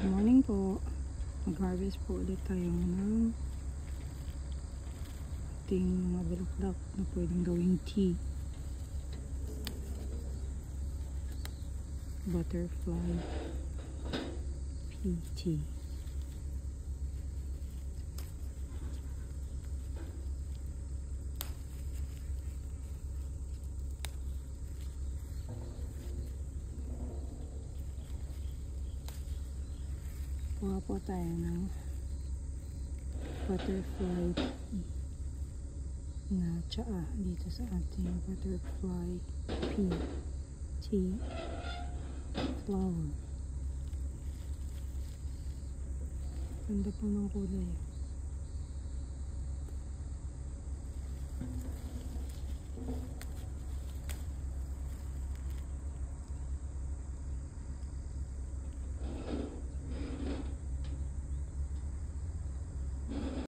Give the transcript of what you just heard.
Good morning po. Mag-harvest po ulit tayo ng ating mga bulaklak na pwedeng gawing tea. Butterfly PT. Kuha po tayo ng butterfly na tsaa dito sa ating butterfly tea flower. Ganda po ng kulay.